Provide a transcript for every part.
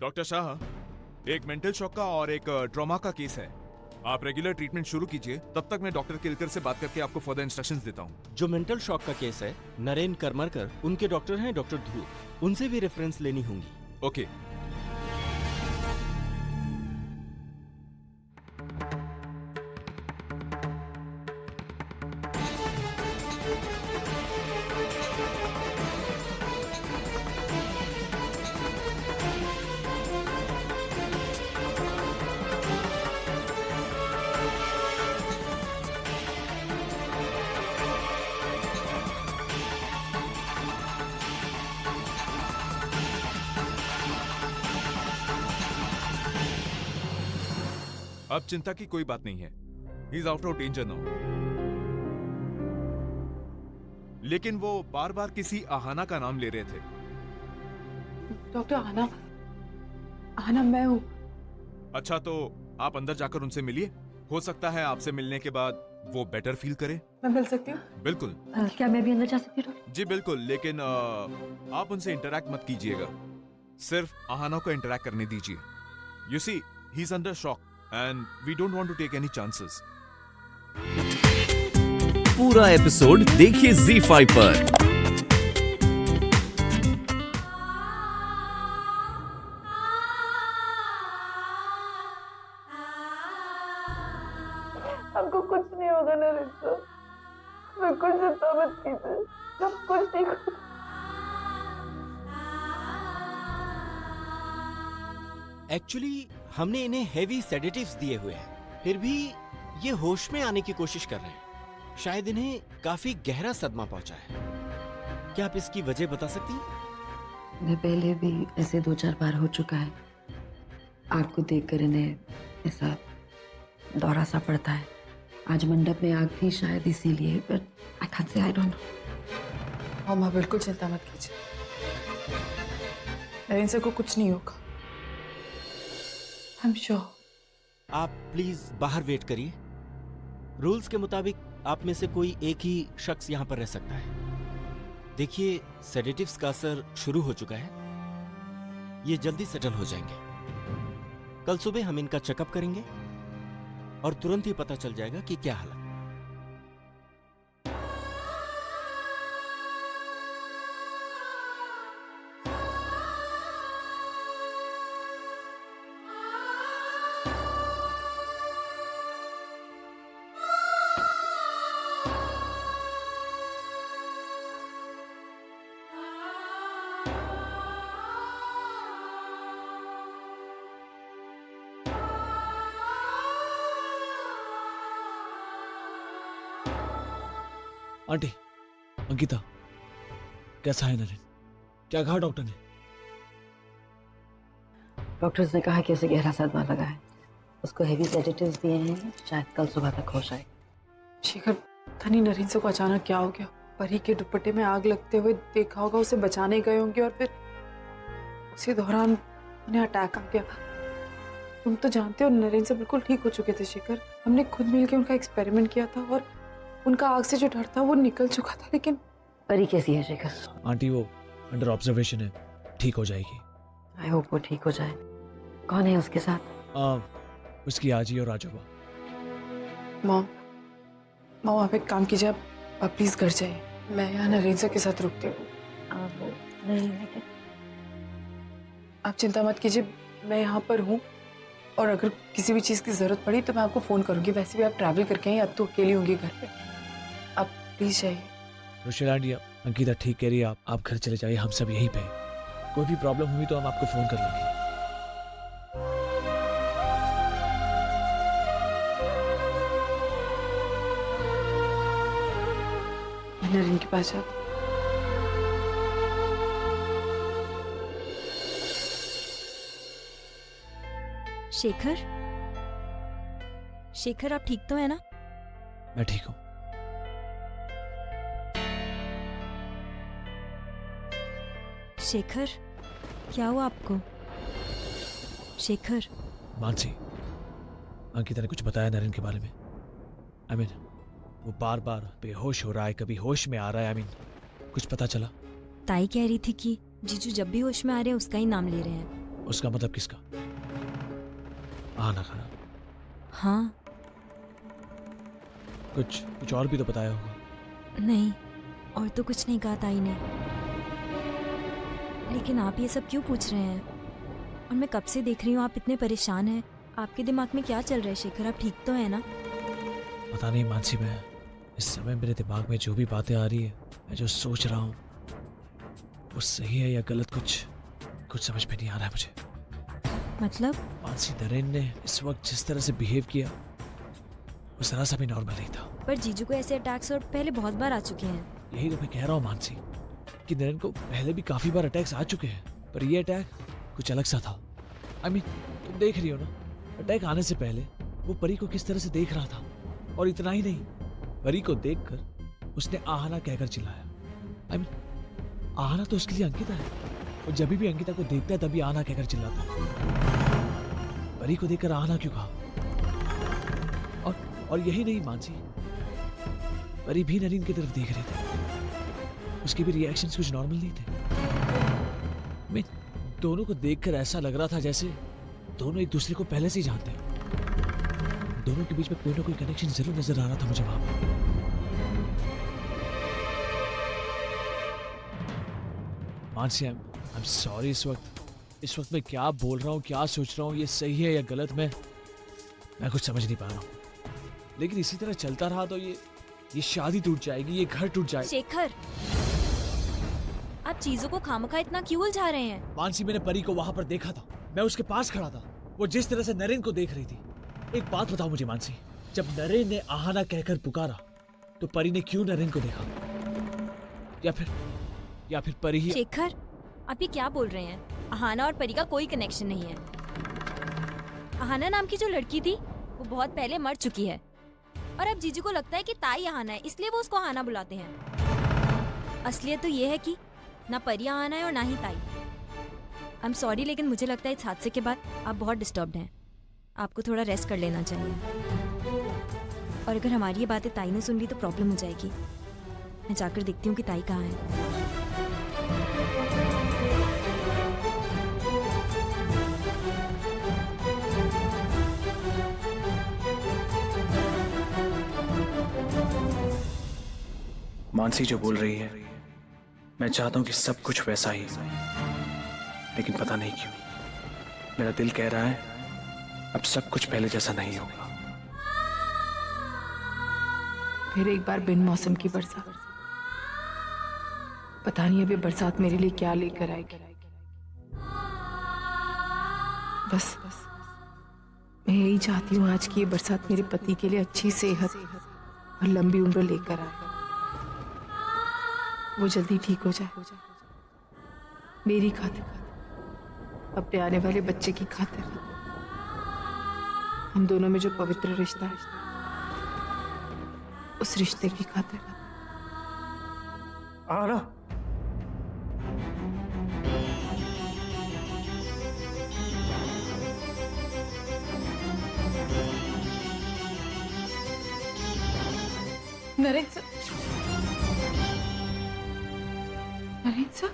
Doctor Shah, एक mental shock का और एक ट्रॉमा का केस है। आप रेगुलर ट्रीटमेंट शुरू कीजिए, तब तक मैं डॉक्टर केलकर से बात करके आपको फर्दर इंस्ट्रक्शंस देता हूँ। जो मेंटल शॉक का केस है, नरेन करमरकर, उनके डॉक्टर हैं डॉक्टर ध्रुव, उनसे भी रेफरेंस लेनी होंगी। ओके। अब चिंता की कोई बात नहीं है। He is out of danger now. लेकिन वो बार बार किसी आहाना का नाम ले रहे थे। डॉक्टर आना, आना मैं हूँ। अच्छा, तो आप अंदर जाकर उनसे मिलिए। हो सकता है आपसे मिलने के बाद वो बेटर फील करे। मैं मिल सकती हूँ? बिल्कुल। क्या मैं भी अंदर जा सकती हूँ डॉक्टर? जी बिल्कुल, लेकिन आप उनसे इंटरैक्ट मत कीजिएगा। सिर्फ आहाना को इंटरैक्ट करने दीजिए। You see, he is under shock and we don't want to take any chances. पूरा एपिसोड देखिए ZEE5 पर। हमको कुछ नहीं होगा ना रिश्ता, मैं कुछ चिंता मत कीजिए, सब कुछ ठीक हो। एक्चुअली हमने इन्हें हेवी सेडेटिव्स दिए हुए हैं, फिर भी ये होश में आने की कोशिश कर रहे हैं। शायद इन्हें काफी गहरा सदमा पहुंचा है। क्या आप इसकी वजह बता सकती हैं? मैं पहले भी ऐसे 2-4 बार हो चुका है। आपको देखकर इन्हें ऐसा दौरा सा पड़ता है। आज मंडप में आग थी शायद इसीलिए, but I can't say, I don't know. मामा बिल्कुल चिंता मत कीजिए, नरेन सर को कुछ नहीं होगा। I'm sure. आप प्लीज बाहर वेट करिए। रूल्स के मुताबिक आप में से कोई एक ही शख्स यहाँ पर रह सकता है। देखिए, सेडेटिव्स का असर शुरू हो चुका है, ये जल्दी सेटल हो जाएंगे। कल सुबह हम इनका चेकअप करेंगे और तुरंत ही पता चल जाएगा कि क्या हालत। आंटी, अंकिता, कैसा है नरेन? क्या कहा डॉक्टर ने? डॉक्टर्स ने कहा कि उसे गहरा सदमा लगा है। उसको हेवी सेडेटिव्स दिए हैं, शायद कल सुबह तक होश आए। शेखर, पता नहीं नरेन सर को अचानक क्या हो गया। परी के दुपट्टे में आग लगते हुए देखा होगा, उसे बचाने गए होंगे और फिर उसी दौरान उन्हें अटैक आ गया। तुम तो जानते हो नरेन सर बिल्कुल ठीक हो चुके थे शेखर। हमने खुद मिलकर उनका एक्सपेरिमेंट किया था और उनका आग से जो डर था वो निकल चुका था। लेकिन परी कैसी है शेखर? आंटी, वो अंडर ऑब्जर्वेशन है, ठीक हो जाएगी। आई होप वो ठीक हो जाए। कौन है उसके साथ? उसकी आजी और राजूबा। मॉम आप एक काम कीजिए, आप प्लीज घर जाइए। मैं यहाँ नरेन सर के साथ रुकती हूँ। नहीं, लेकिन आप चिंता मत कीजिए, मैं यहाँ पर हूँ और अगर किसी भी चीज़ की ज़रूरत पड़ी तो मैं आपको फ़ोन करूँगी। वैसे भी आप ट्रैवल करके हैं, अब तो अकेली होंगी घर पे। आप प्लीज़ जाइए। रोशेला आंटी, अंकिता ठीक कह रही है, आप घर चले जाइए, हम सब यहीं पे हैं। कोई भी प्रॉब्लम हुई तो हम आपको फोन कर लेंगे। नरेन के पास जाओ। शेखर, शेखर आप ठीक तो है ना? मैं ठीक हूँ। शेखर, क्या हुआ आपको? शेखर। मानसी, अंकिता ने कुछ बताया नरेन के बारे में? आई मीन, वो बार बार बेहोश हो रहा है, कभी होश में आ रहा है। आई मीन, कुछ पता चला? ताई कह रही थी कि जीजू जब भी होश में आ रहे हैं उसका ही नाम ले रहे हैं। उसका मतलब किसका? आना खाना। हाँ। कुछ और भी तो बताया होगा। नहीं, और तो कुछ नहीं कहा ताई ने। लेकिन आप ये सब क्यों पूछ रहे हैं? और मैं कब से देख रही हूँ आप इतने परेशान हैं। आपके दिमाग में क्या चल रहा है शेखर? आप ठीक तो है ना? पता नहीं मानसी, मैं इस समय मेरे दिमाग में जो भी बातें आ रही है, मैं जो सोच रहा हूँ, वो सही है या गलत, कुछ समझ में नहीं आ रहा है मुझे। मतलब? मानसी, नरेन ने इस वक्त जिस तरह से बिहेव किया वो जरा सा भी नॉर्मल नहीं था। पर जीजू को ऐसे अटैक्स और पहले बहुत बार आ चुके हैं। यही तो मैं कह रहा हूँ मानसी, कि नरेन को पहले भी काफी बार अटैक्स आ चुके हैं, पर ये अटैक कुछ अलग सा था। I mean, तुम देख रही हो ना, अटैक आने से पहले वो परी को किस तरह से देख रहा था। और इतना ही नहीं, परी को देखकर उसने आहाना कहकर चिल्लाया। I mean, आहाना तो उसके लिए अंकिता है, और जब भी अंकिता को देखता है तभी आहाना कहकर चिल्लाता है। परी को देखकर आहाना क्यों कहा? और यही नहीं मानसी, परी भी नरीन की तरफ देख रही थी। उसके भी रिएक्शंस कुछ नॉर्मल नहीं थे। मैं दोनों को देखकर ऐसा लग रहा था जैसे दोनों एक दूसरे को पहले से ही जानते हैं। दोनों के बीच में कोई ना कोई कनेक्शन जरूर नजर आ रहा था मुझे वहां पर। Mansi, I am sorry. इस वक्त मैं क्या बोल रहा हूँ, क्या सोच रहा हूँ, ये सही है या गलत, मैं कुछ समझ नहीं पा रहा हूँ। लेकिन इसी तरह चलता रहा तो ये शादी टूट जाएगी, ये घर टूट जाएगा। शेखर, आप चीजों को खामखा इतना क्यों उलझा रहे हैं? मानसी, मैंने परी को वहां पर देखा था, मैं उसके पास खड़ा था, वो जिस तरह से नरेन को देख रही थी। एक बात बताओ मुझे मानसी, जब नरेन ने आहाना कहकर पुकारा तो परी ने क्यों नरेन को देखा? या फिर परी ही? शेखर, आप ये क्या बोल रहे हैं? आहाना और परी का कोई कनेक्शन नहीं है। आहाना नाम की जो लड़की थी वो बहुत पहले मर चुकी है, और अब जीजू को लगता है कि ताई आहाना है, इसलिए वो उसको आहाना बुलाते हैं। असलियत तो ये है कि ना परी आहाना है और ना ही ताई। आई एम सॉरी, लेकिन मुझे लगता है इस हादसे के बाद आप बहुत डिस्टर्ब्ड हैं। आपको थोड़ा रेस्ट कर लेना चाहिए। और अगर हमारी ये बातें ताई ने सुन ली तो प्रॉब्लम हो जाएगी। मैं जाकर देखती हूँ कि ताई कहाँ है। मानसी जो बोल रही है, मैं चाहता हूं कि सब कुछ वैसा ही, लेकिन पता नहीं क्यों मेरा दिल कह रहा है अब सब कुछ पहले जैसा नहीं होगा। फिर एक बार बिन मौसम की बरसात। पता नहीं अभी बरसात मेरे लिए क्या लेकर आएगी। बस मैं यही चाहती हूँ आज की ये बरसात मेरे पति के लिए अच्छी सेहत और लंबी उम्र लेकर आए। वो जल्दी ठीक हो जाए, मेरी खातिर, अपने आने वाले बच्चे की खातिर, हम दोनों में जो पवित्र रिश्ता है उस रिश्ते की खातिर। आना, Naren sir, Naren sir,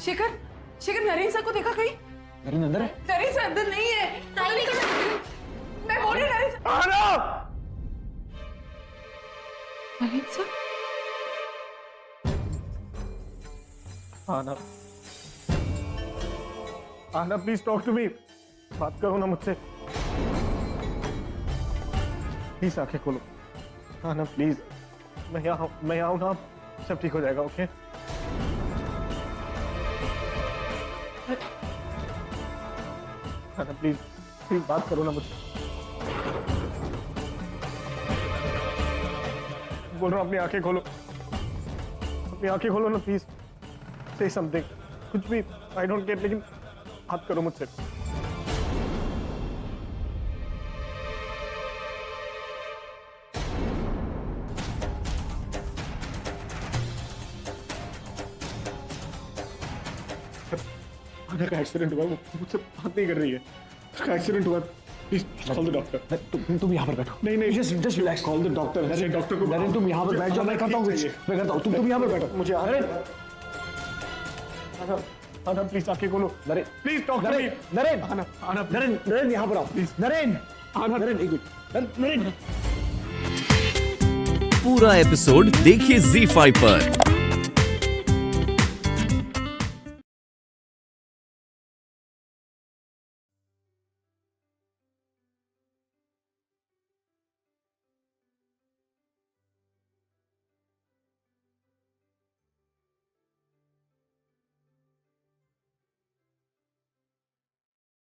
Shekhar Naren sir को देखा कहीं? नरेन अंदर है? नरेन सर अंदर नहीं है। मैं बोल रही हूँ नरेन सर। नरेन सर, आना प्लीज टॉक टू मी, बात करो ना मुझसे। प्लीज आंखें खोलो आना, प्लीज। मैं यहाँ हूँ ना, सब ठीक हो जाएगा। ओके आना, प्लीज बात करो ना मुझसे। बोल रहा हूँ, अपनी आंखें खोलो, अपनी आंखें खोलो ना प्लीज। से समथिंग, कुछ भी, आई डोंट केयर, लेकिन बात करो मुझसे। आना का एक्सीडेंट हुआ, वो मुझसे बात नहीं कर रही है। उसका एक्सीडेंट हुआ, प्लीज कॉल द डॉक्टर। तुम यहाँ पर बैठो। नहीं just relax. Call the doctor. Doctor को नरेन तुम यहाँ पर बैठ जाओ, मैं करता हूँ कुछ। मैं करता हूँ, तुम यहाँ पर बैठो। मुझे आना प्लीज, आके खोलो। Naren please doctor. नरेन आना नरेन यहाँ पर आओ प्लीज। नरेन नरेन एक मिनट। नरेन पूरा एपिसोड देखिए ZEE5 पर।